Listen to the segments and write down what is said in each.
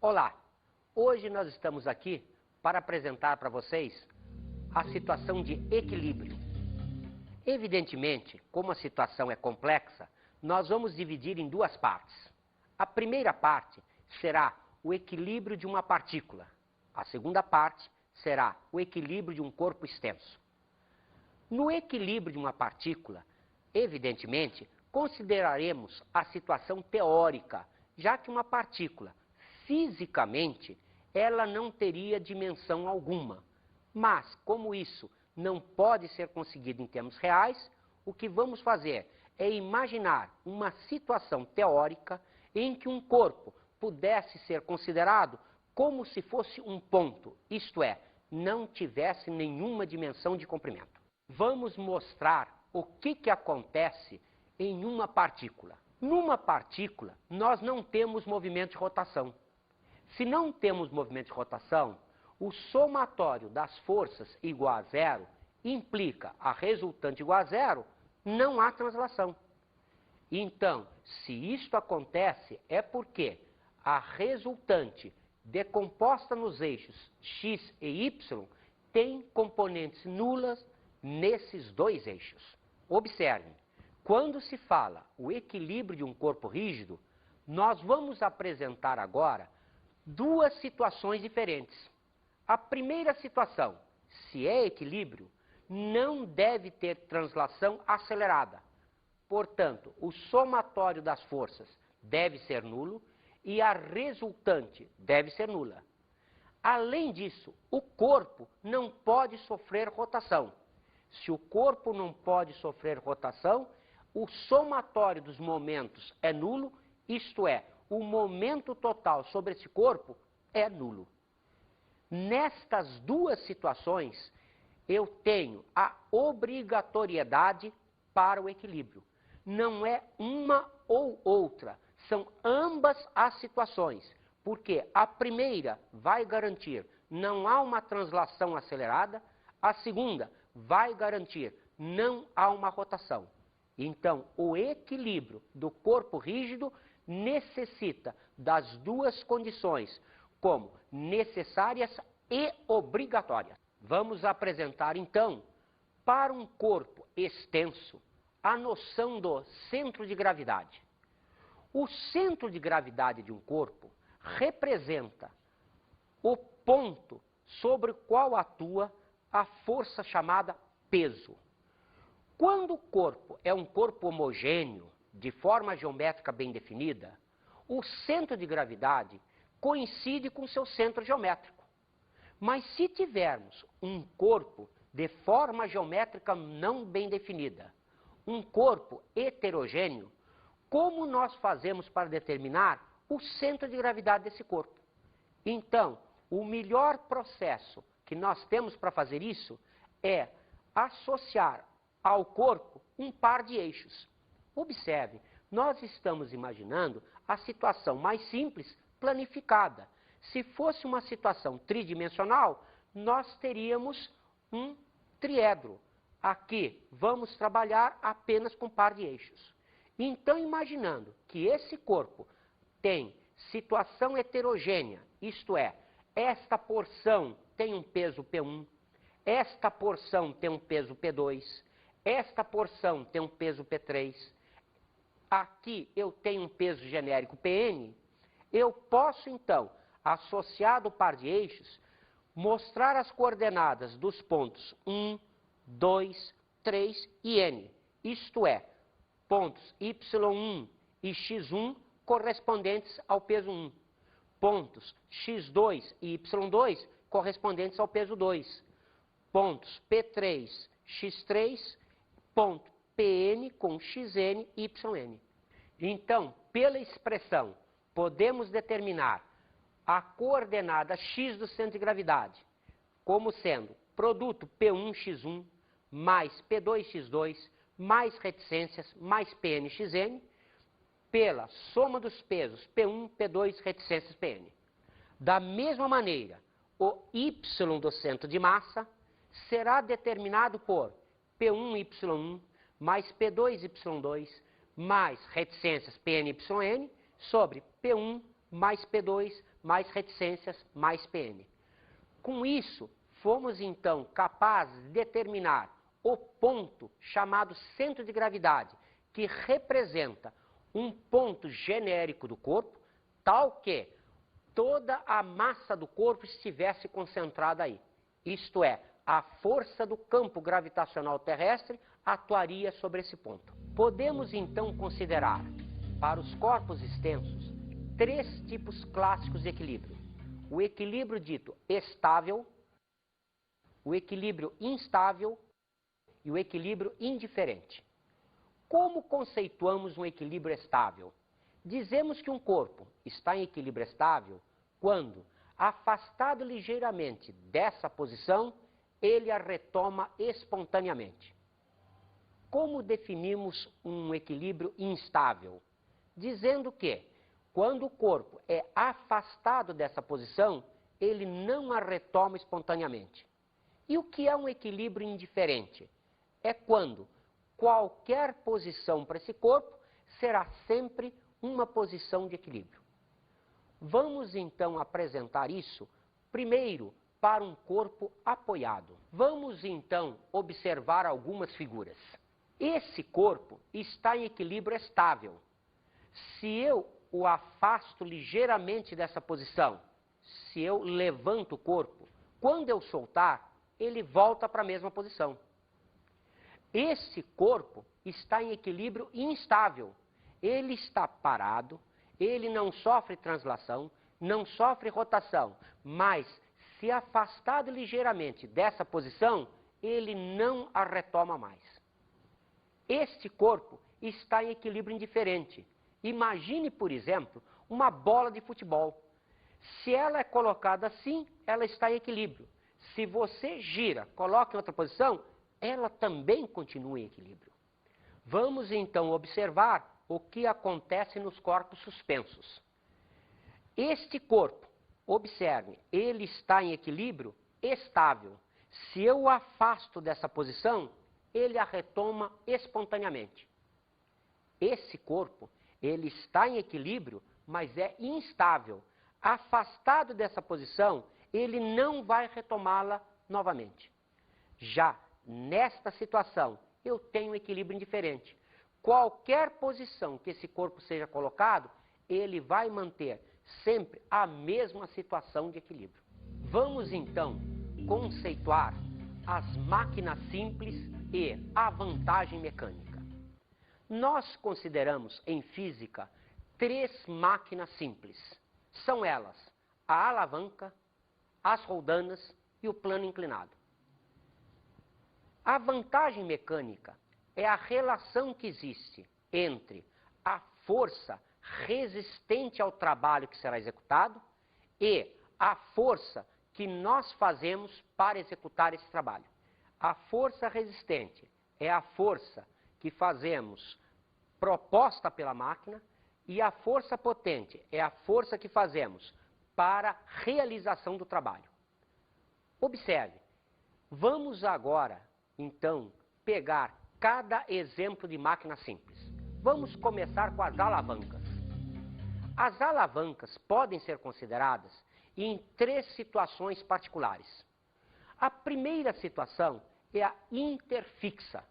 Olá, hoje nós estamos aqui para apresentar para vocês a situação de equilíbrio. Evidentemente, como a situação é complexa, nós vamos dividir em duas partes. A primeira parte será o equilíbrio de uma partícula. A segunda parte será o equilíbrio de um corpo extenso. No equilíbrio de uma partícula, evidentemente, consideraremos a situação teórica, já que uma partícula, fisicamente, ela não teria dimensão alguma. Mas, como isso não pode ser conseguido em termos reais, o que vamos fazer é imaginar uma situação teórica em que um corpo pudesse ser considerado como se fosse um ponto, isto é, não tivesse nenhuma dimensão de comprimento. Vamos mostrar o que acontece em uma partícula. Numa partícula, nós não temos movimento de rotação. Se não temos movimento de rotação, o somatório das forças igual a zero implica a resultante igual a zero, não há translação. Então, se isto acontece, é porque a resultante decomposta nos eixos x e y tem componentes nulas nesses dois eixos. Observem, quando se fala o equilíbrio de um corpo rígido, nós vamos apresentar agora duas situações diferentes. A primeira situação, se é equilíbrio, não deve ter translação acelerada. Portanto, o somatório das forças deve ser nulo e a resultante deve ser nula. Além disso, o corpo não pode sofrer rotação. Se o corpo não pode sofrer rotação, o somatório dos momentos é nulo, isto é, o momento total sobre esse corpo é nulo. Nestas duas situações, eu tenho a obrigatoriedade para o equilíbrio. Não é uma ou outra, são ambas as situações, porque a primeira vai garantir não há uma translação acelerada, a segunda vai garantir não há uma rotação. Então, o equilíbrio do corpo rígido necessita das duas condições como necessárias e obrigatórias. Vamos apresentar, então, para um corpo extenso, a noção do centro de gravidade. O centro de gravidade de um corpo representa o ponto sobre o qual atua a força chamada peso. Quando o corpo é um corpo homogêneo, de forma geométrica bem definida, o centro de gravidade coincide com seu centro geométrico. Mas se tivermos um corpo de forma geométrica não bem definida, um corpo heterogêneo, como nós fazemos para determinar o centro de gravidade desse corpo? Então, o melhor processo que nós temos para fazer isso é associar ao corpo um par de eixos. Observe, nós estamos imaginando a situação mais simples, planificada. Se fosse uma situação tridimensional, nós teríamos um triedro. Aqui vamos trabalhar apenas com par de eixos. Então, imaginando que esse corpo tem situação heterogênea, isto é, esta porção tem um peso P1, esta porção tem um peso P2, esta porção tem um peso P3, aqui eu tenho um peso genérico Pn, eu posso então, associado ao par de eixos, mostrar as coordenadas dos pontos 1, 2, 3 e N, isto é, pontos Y1 e X1 correspondentes ao peso 1, pontos X2 e Y2 correspondentes ao peso 2, pontos P3, X3, ponto Pn com Xn e Yn. Então, pela expressão, podemos determinar a coordenada x do centro de gravidade como sendo produto P1x1 mais P2x2 mais reticências mais Pnxn pela soma dos pesos P1, P2, reticências Pn. Da mesma maneira, o y do centro de massa será determinado por P1y1 mais P2y2 mais reticências Pn, Yn sobre P1 mais P2 mais reticências, mais PN. Com isso, fomos então capazes de determinar o ponto chamado centro de gravidade, que representa um ponto genérico do corpo, tal que toda a massa do corpo estivesse concentrada aí. Isto é, a força do campo gravitacional terrestre atuaria sobre esse ponto. Podemos então considerar, para os corpos extensos, 3 tipos clássicos de equilíbrio. O equilíbrio dito estável, o equilíbrio instável e o equilíbrio indiferente. Como conceituamos um equilíbrio estável? Dizemos que um corpo está em equilíbrio estável quando, afastado ligeiramente dessa posição, ele a retoma espontaneamente. Como definimos um equilíbrio instável? Dizendo que, quando o corpo é afastado dessa posição, ele não a retoma espontaneamente. E o que é um equilíbrio indiferente? É quando qualquer posição para esse corpo será sempre uma posição de equilíbrio. Vamos então apresentar isso primeiro para um corpo apoiado. Vamos então observar algumas figuras. Esse corpo está em equilíbrio estável. Se eu o afasto ligeiramente dessa posição, se eu levanto o corpo, quando eu soltar, ele volta para a mesma posição. Esse corpo está em equilíbrio instável. Ele está parado, ele não sofre translação, não sofre rotação, mas se afastado ligeiramente dessa posição, ele não a retoma mais. Este corpo está em equilíbrio indiferente. Imagine, por exemplo, uma bola de futebol. Se ela é colocada assim, ela está em equilíbrio. Se você gira, coloca em outra posição, ela também continua em equilíbrio. Vamos então observar o que acontece nos corpos suspensos. Este corpo, observe, ele está em equilíbrio estável. Se eu o afasto dessa posição, ele a retoma espontaneamente. Esse corpo, ele está em equilíbrio, mas é instável. Afastado dessa posição, ele não vai retomá-la novamente. Já nesta situação, eu tenho um equilíbrio indiferente. Qualquer posição que esse corpo seja colocado, ele vai manter sempre a mesma situação de equilíbrio. Vamos então conceituar as máquinas simples e a vantagem mecânica. Nós consideramos em física 3 máquinas simples. São elas a alavanca, as roldanas e o plano inclinado. A vantagem mecânica é a relação que existe entre a força resistente ao trabalho que será executado e a força que nós fazemos para executar esse trabalho. A força resistente é a força que fazemos proposta pela máquina e a força potente é a força que fazemos para a realização do trabalho. Observe, vamos agora, então, pegar cada exemplo de máquina simples. Vamos começar com as alavancas. As alavancas podem ser consideradas em 3 situações particulares. A primeira situação é a interfixa.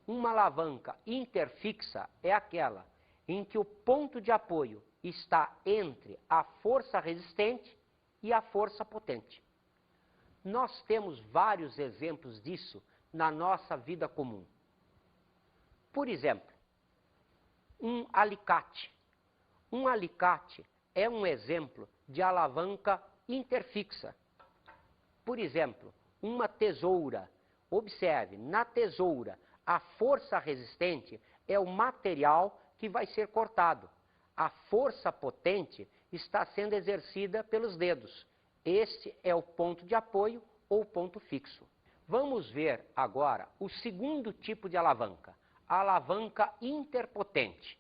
Uma alavanca interfixa é aquela em que o ponto de apoio está entre a força resistente e a força potente. Nós temos vários exemplos disso na nossa vida comum. Por exemplo, um alicate. Um alicate é um exemplo de alavanca interfixa. Por exemplo, uma tesoura. Observe, na tesoura, a força resistente é o material que vai ser cortado. A força potente está sendo exercida pelos dedos. Este é o ponto de apoio ou ponto fixo. Vamos ver agora o segundo tipo de alavanca, a alavanca interpotente.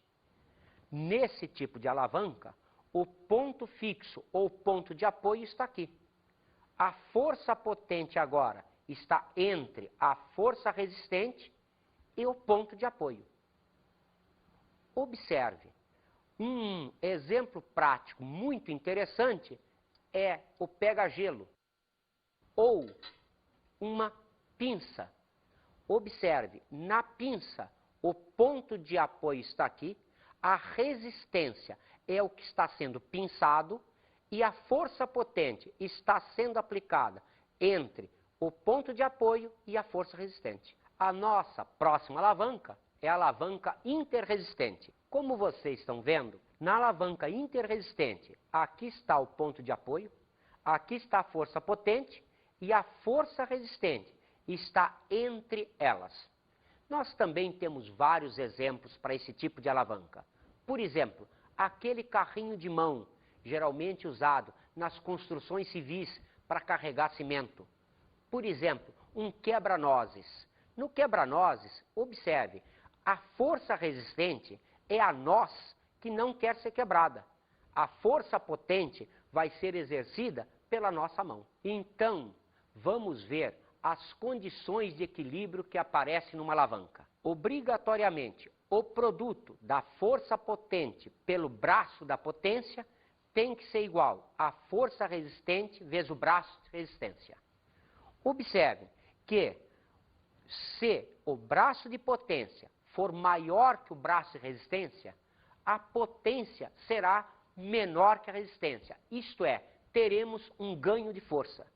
Nesse tipo de alavanca, o ponto fixo ou ponto de apoio está aqui. A força potente agora está entre a força resistente e o ponto de apoio. Observe, um exemplo prático muito interessante é o pega-gelo ou uma pinça. Observe, na pinça, o ponto de apoio está aqui, a resistência é o que está sendo pinçado e a força potente está sendo aplicada entre o ponto de apoio e a força resistente. A nossa próxima alavanca é a alavanca interresistente. Como vocês estão vendo, na alavanca interresistente, aqui está o ponto de apoio, aqui está a força potente e a força resistente está entre elas. Nós também temos vários exemplos para esse tipo de alavanca. Por exemplo, aquele carrinho de mão, geralmente usado nas construções civis para carregar cimento. Por exemplo, um quebra-nozes. No quebra-nozes, observe, a força resistente é a noz que não quer ser quebrada. A força potente vai ser exercida pela nossa mão. Então, vamos ver as condições de equilíbrio que aparecem numa alavanca. Obrigatoriamente, o produto da força potente pelo braço da potência tem que ser igual à força resistente vezes o braço de resistência. Observe que se o braço de potência for maior que o braço de resistência, a potência será menor que a resistência. Isto é, teremos um ganho de força.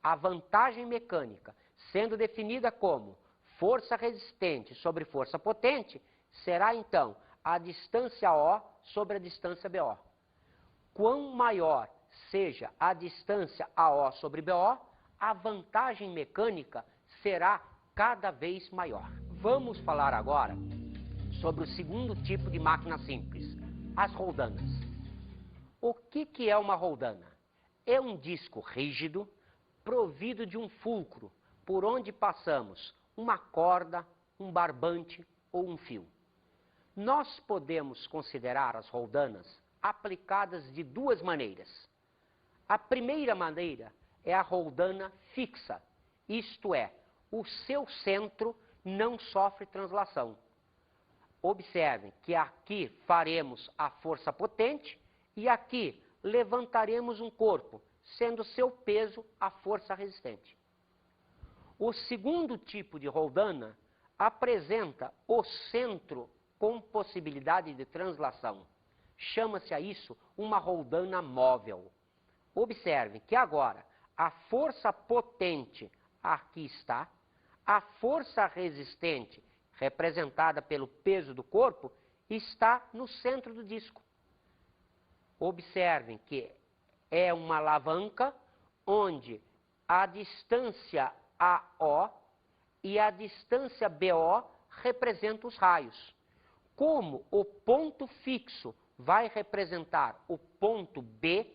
A vantagem mecânica, sendo definida como força resistente sobre força potente, será então a distância O sobre a distância BO. Quanto maior seja a distância AO sobre BO, a vantagem mecânica será cada vez maior. Vamos falar agora sobre o segundo tipo de máquina simples, as roldanas. O que é uma roldana? É um disco rígido, provido de um fulcro, por onde passamos uma corda, um barbante ou um fio. Nós podemos considerar as roldanas aplicadas de duas maneiras. A primeira maneira é a roldana fixa, isto é, o seu centro não sofre translação. Observem que aqui faremos a força potente e aqui levantaremos um corpo, sendo seu peso a força resistente. O segundo tipo de roldana apresenta o centro com possibilidade de translação. Chama-se a isso uma roldana móvel. Observe que agora a força potente aqui está, a força resistente, representada pelo peso do corpo, está no centro do disco. Observem que é uma alavanca onde a distância AO e a distância BO representam os raios. Como o ponto fixo vai representar o ponto B,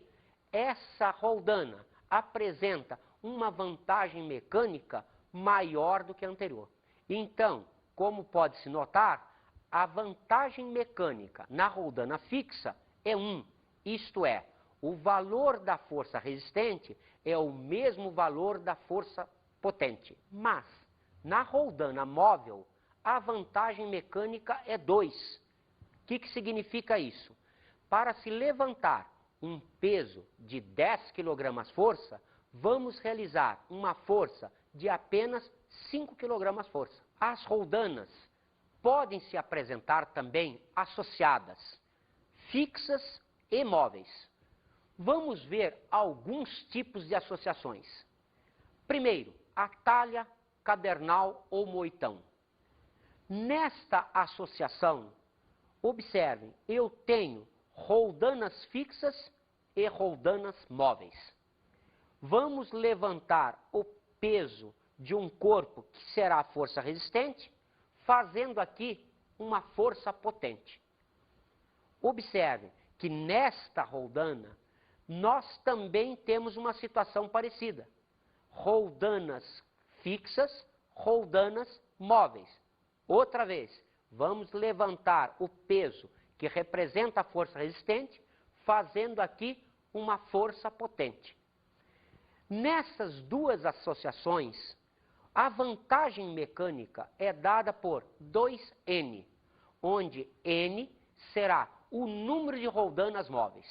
essa roldana apresenta uma vantagem mecânica maior do que a anterior. Então, como pode-se notar, a vantagem mecânica na roldana fixa é 1, isto é, o valor da força resistente é o mesmo valor da força potente. Mas, na roldana móvel, a vantagem mecânica é 2. O que significa isso? Para se levantar um peso de 10 kg força, vamos realizar uma força de apenas 5 kg força. As roldanas podem se apresentar também associadas, fixas e móveis. Vamos ver alguns tipos de associações. Primeiro, a talha, cadernal ou moitão. Nesta associação, observem, eu tenho roldanas fixas e roldanas móveis. Vamos levantar o peso de um corpo que será a força resistente, fazendo aqui uma força potente. Observem que nesta roldana, nós também temos uma situação parecida. Roldanas fixas, roldanas móveis. Outra vez, vamos levantar o peso que representa a força resistente, fazendo aqui uma força potente. Nessas duas associações, a vantagem mecânica é dada por 2N, onde N será o número de roldanas móveis.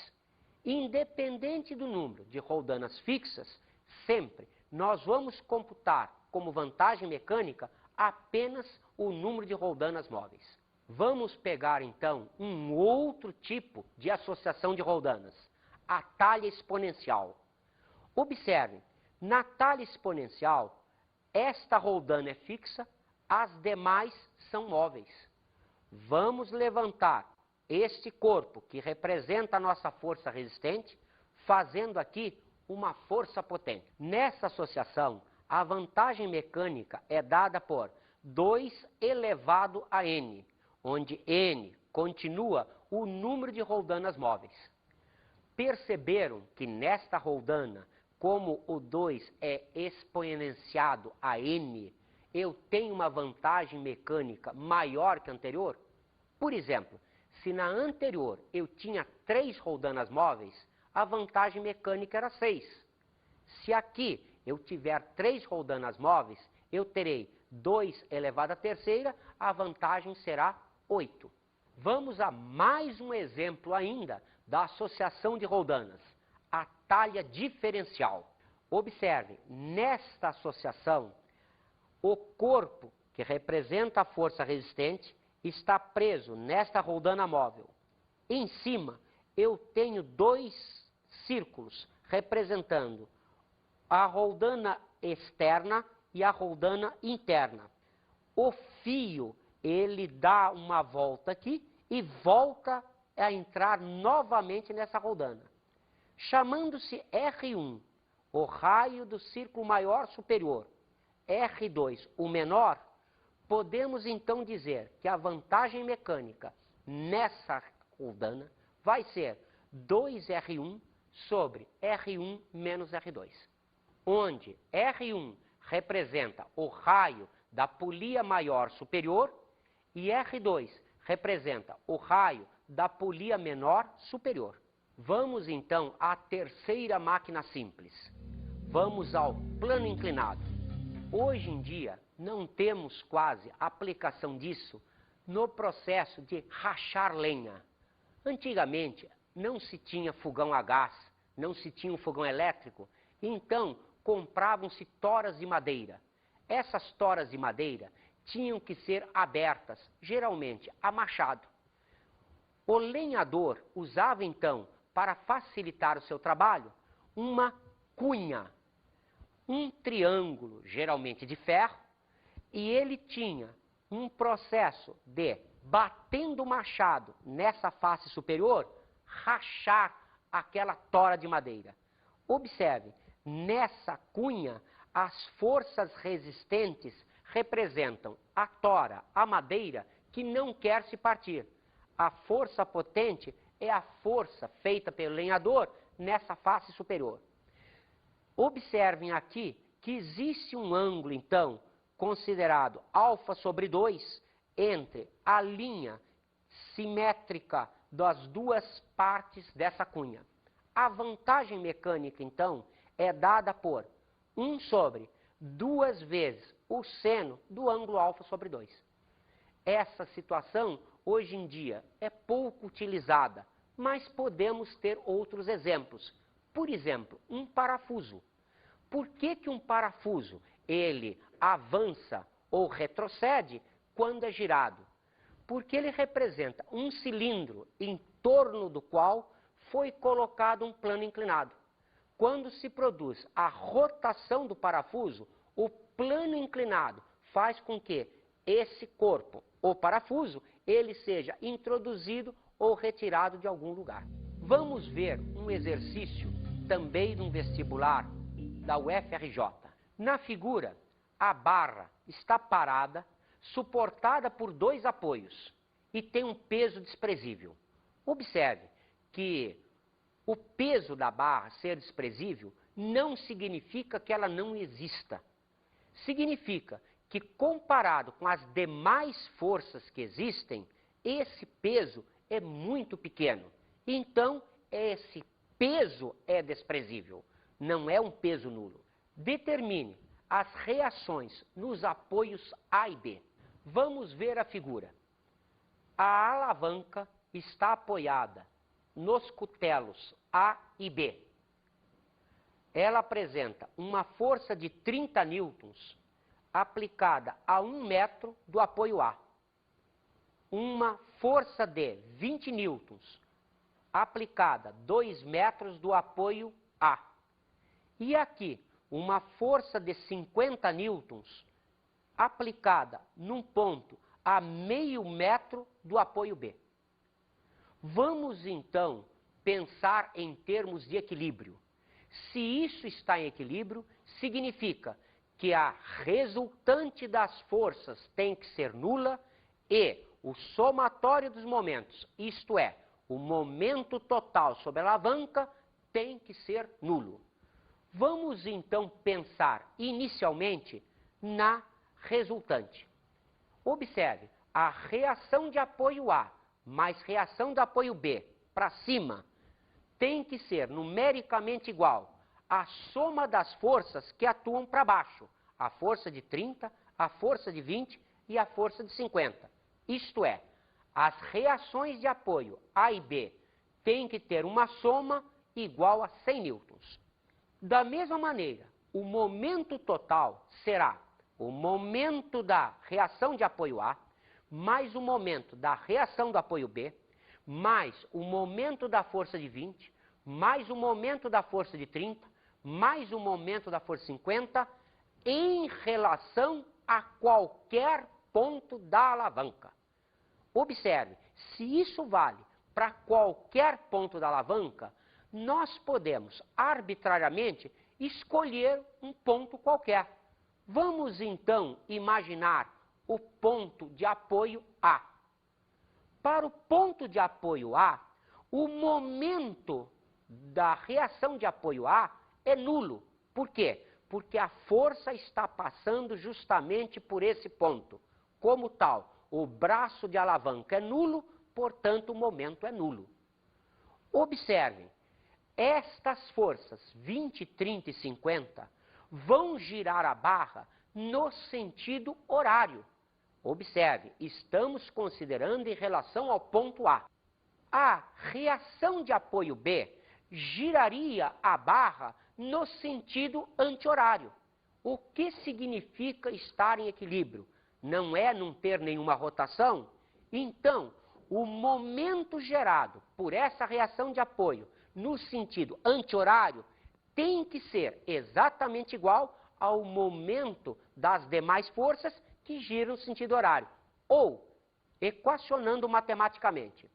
Independente do número de roldanas fixas, sempre nós vamos computar como vantagem mecânica apenas o número de roldanas móveis. Vamos pegar então um outro tipo de associação de roldanas, a talha exponencial. Observem, na talha exponencial, esta roldana é fixa, as demais são móveis. Vamos levantar este corpo que representa a nossa força resistente, fazendo aqui uma força potente. Nessa associação, a vantagem mecânica é dada por 2 elevado a n, onde n continua o número de roldanas móveis. Perceberam que nesta roldana, como o 2 é exponenciado a n, eu tenho uma vantagem mecânica maior que a anterior? Por exemplo, se na anterior eu tinha 3 roldanas móveis, a vantagem mecânica era 6. Se aqui eu tiver 3 roldanas móveis, eu terei 2 elevado à terceira, a vantagem será 8. Vamos a mais um exemplo ainda da associação de roldanas, a talha diferencial. Observem, nesta associação, o corpo que representa a força resistente está preso nesta roldana móvel. Em cima, eu tenho 2 círculos representando a roldana externa e a roldana interna. O fio, ele dá uma volta aqui e volta a entrar novamente nessa roldana. Chamando-se R1, o raio do círculo maior superior, R2, o menor, podemos então dizer que a vantagem mecânica nessa roldana vai ser 2R1 sobre R1 menos R2, onde R1 representa o raio da polia maior superior e R2 representa o raio da polia menor superior. Vamos então à terceira máquina simples. Vamos ao plano inclinado. Hoje em dia, não temos quase aplicação disso no processo de rachar lenha. Antigamente, não se tinha fogão a gás, não se tinha um fogão elétrico, então compravam-se toras de madeira. Essas toras de madeira tinham que ser abertas, geralmente a machado. O lenhador usava então, para facilitar o seu trabalho, uma cunha, um triângulo, geralmente de ferro, e ele tinha um processo de, batendo o machado nessa face superior, rachar aquela tora de madeira. Observe, nessa cunha, as forças resistentes representam a tora, a madeira, que não quer se partir. A força potente é a força feita pelo lenhador nessa face superior. Observem aqui que existe um ângulo, então, considerado alfa sobre 2, entre a linha simétrica das duas partes dessa cunha. A vantagem mecânica, então, é dada por 1 sobre 2 vezes o seno do ângulo alfa sobre 2. Essa situação, hoje em dia, é pouco utilizada, mas podemos ter outros exemplos. Por exemplo, um parafuso. Por que que um parafuso, ele avança ou retrocede quando é girado? Porque ele representa um cilindro em torno do qual foi colocado um plano inclinado. Quando se produz a rotação do parafuso, o plano inclinado faz com que esse corpo, o parafuso, ele seja introduzido ou retirado de algum lugar. Vamos ver um exercício também de um vestibular da UFRJ. Na figura, a barra está parada, suportada por 2 apoios e tem um peso desprezível. Observe que o peso da barra ser desprezível não significa que ela não exista. Significa que, comparado com as demais forças que existem, esse peso é muito pequeno. Então, esse peso é desprezível, não é um peso nulo. Determine as reações nos apoios A e B. Vamos ver a figura. A alavanca está apoiada nos cutelos A e B. Ela apresenta uma força de 30 newtons aplicada a 1 metro do apoio A. Uma força de 20 newtons aplicada a 2 metros do apoio A. E aqui, uma força de 50 newtons aplicada num ponto a meio metro do apoio B. Vamos então pensar em termos de equilíbrio. Se isso está em equilíbrio, significa que a resultante das forças tem que ser nula e o somatório dos momentos, isto é, o momento total sobre a alavanca, tem que ser nulo. Vamos então pensar inicialmente na resultante. Observe, a reação de apoio A mais reação de apoio B para cima tem que ser numericamente igual à soma das forças que atuam para baixo, a força de 30, a força de 20 e a força de 50. Isto é, as reações de apoio A e B têm que ter uma soma igual a 100 newtons. Da mesma maneira, o momento total será o momento da reação de apoio A, mais o momento da reação do apoio B, mais o momento da força de 20, mais o momento da força de 30, mais o momento da força de 50, em relação a qualquer ponto da alavanca. Observe, se isso vale para qualquer ponto da alavanca, nós podemos arbitrariamente escolher um ponto qualquer. Vamos então imaginar o ponto de apoio A. Para o ponto de apoio A, o momento da reação de apoio A é nulo. Por quê? Porque a força está passando justamente por esse ponto. Como tal, o braço de alavanca é nulo, portanto o momento é nulo. Observem, estas forças 20, 30 e 50 vão girar a barra no sentido horário. Observe, estamos considerando em relação ao ponto A. A reação de apoio B giraria a barra no sentido anti-horário. O que significa estar em equilíbrio? Não é não ter nenhuma rotação? Então, o momento gerado por essa reação de apoio no sentido anti-horário tem que ser exatamente igual ao momento das demais forças que giram no sentido horário. Ou, equacionando matematicamente,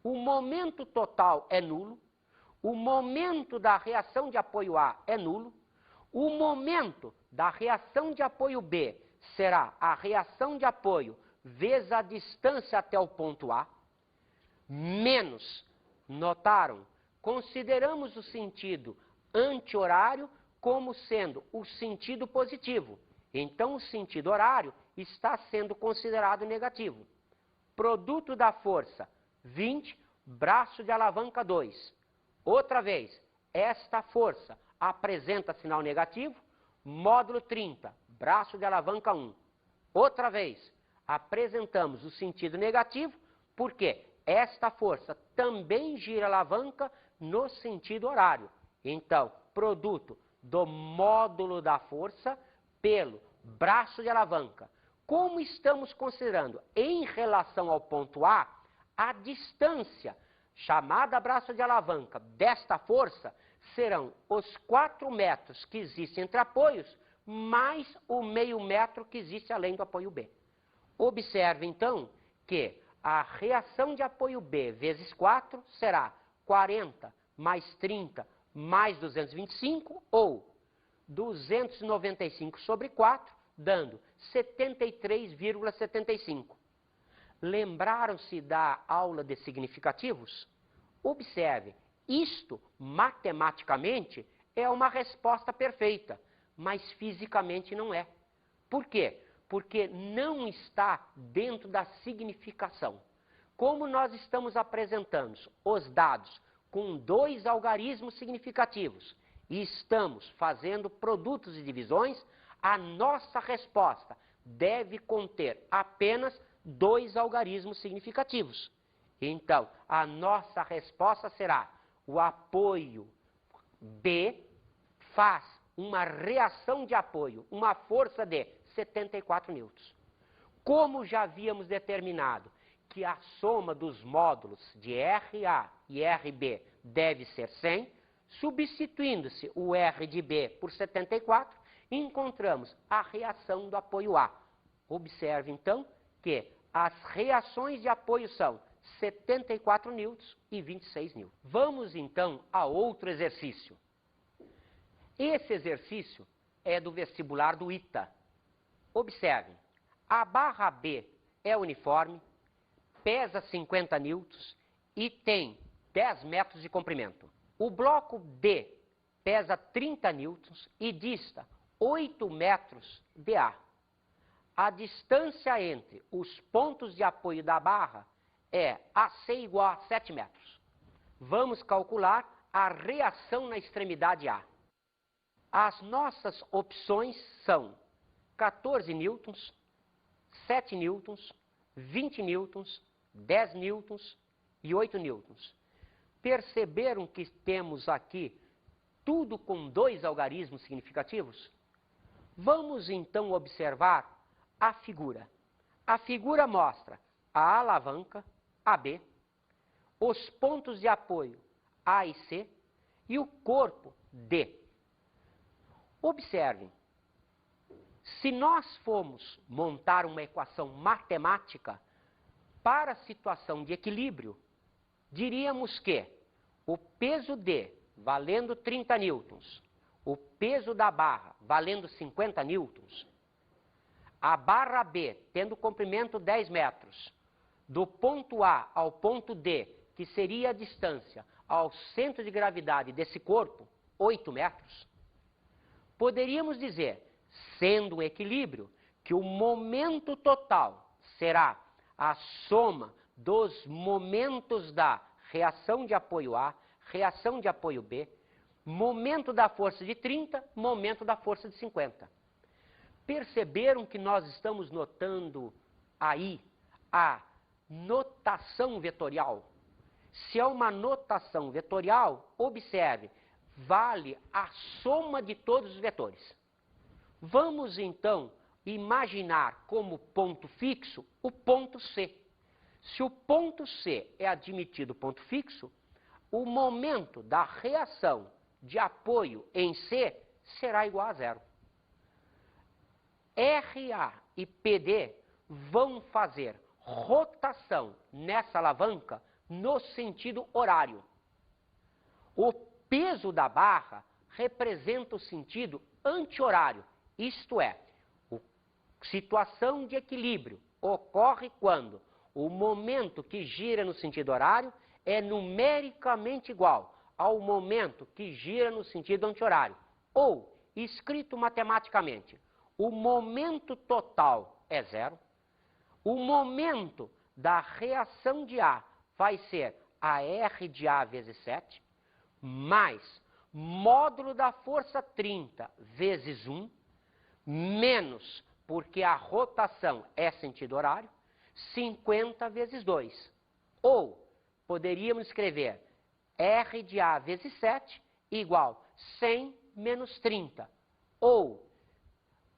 o momento total é nulo, o momento da reação de apoio A é nulo, o momento da reação de apoio B será a reação de apoio vezes a distância até o ponto A, menos, notaram, consideramos o sentido anti-horário como sendo o sentido positivo. Então, o sentido horário está sendo considerado negativo. Produto da força, 20, braço de alavanca 2. Outra vez, esta força apresenta sinal negativo, módulo 30, braço de alavanca 1. Outra vez, apresentamos o sentido negativo, porque esta força também gira a alavanca no sentido horário. Então, produto do módulo da força pelo braço de alavanca. Como estamos considerando em relação ao ponto A, a distância chamada braço de alavanca desta força serão os 4 metros que existem entre apoios, mais o meio metro que existe além do apoio B. Observe então que a reação de apoio B vezes 4 será 40 mais 30 mais 225, ou 295 sobre 4, dando 73,75. Lembraram-se da aula de significativos? Observe, isto, matematicamente, é uma resposta perfeita, mas fisicamente não é. Por quê? Porque não está dentro da significação. Como nós estamos apresentando os dados com 2 algarismos significativos e estamos fazendo produtos e divisões, a nossa resposta deve conter apenas 2 algarismos significativos. Então, a nossa resposta será: o apoio B faz uma reação de apoio, uma força de 74 newtons. Como já havíamos determinado que a soma dos módulos de RA e RB deve ser 100, substituindo-se o R de B por 74, encontramos a reação do apoio A. Observe, então, que as reações de apoio são 74 newtons e 26 newtons. Vamos, então, a outro exercício. Esse exercício é do vestibular do ITA. Observem, a barra B é uniforme, pesa 50 newtons e tem 10 metros de comprimento. O bloco D pesa 30 newtons e dista 8 metros de A. A distância entre os pontos de apoio da barra é AC igual a 7 metros. Vamos calcular a reação na extremidade A. As nossas opções são 14 newtons, 7 newtons, 20 newtons, 10 newtons e 8 newtons. Perceberam que temos aqui tudo com 2 algarismos significativos? Vamos então observar a figura. A figura mostra a alavanca, AB, os pontos de apoio A e C e o corpo D. Observem, se nós formos montar uma equação matemática para a situação de equilíbrio, diríamos que o peso D valendo 30 newtons, o peso da barra valendo 50 newtons, a barra B tendo comprimento 10 metros, do ponto A ao ponto D, que seria a distância ao centro de gravidade desse corpo, 8 metros, poderíamos dizer, sendo um equilíbrio, que o momento total será a soma dos momentos da reação de apoio A, reação de apoio B, momento da força de 30, momento da força de 50. Perceberam que nós estamos notando aí a notação vetorial? Se é uma notação vetorial, observe, vale a soma de todos os vetores. Vamos então imaginar como ponto fixo o ponto C. Se o ponto C é admitido ponto fixo, o momento da reação de apoio em C será igual a 0. RA e PD vão fazer rotação nessa alavanca no sentido horário. O peso da barra representa o sentido anti-horário, isto é, a situação de equilíbrio ocorre quando o momento que gira no sentido horário é numericamente igual ao momento que gira no sentido anti-horário. Ou, escrito matematicamente, o momento total é 0, o momento da reação de A vai ser a R de A vezes 7, mais módulo da força 30 vezes 1, menos, porque a rotação é sentido horário, 50 vezes 2. Ou, poderíamos escrever R de A vezes 7 igual 100 menos 30. Ou,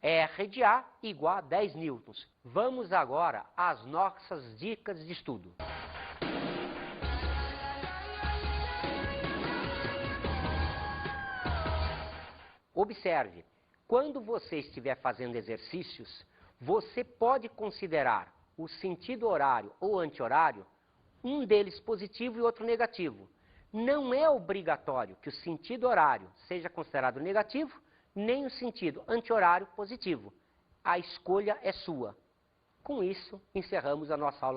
R de A igual a 10 newtons. Vamos agora às nossas dicas de estudo. Observe, quando você estiver fazendo exercícios, você pode considerar o sentido horário ou anti-horário, um deles positivo e outro negativo. Não é obrigatório que o sentido horário seja considerado negativo, nem o sentido anti-horário positivo. A escolha é sua. Com isso, encerramos a nossa aula.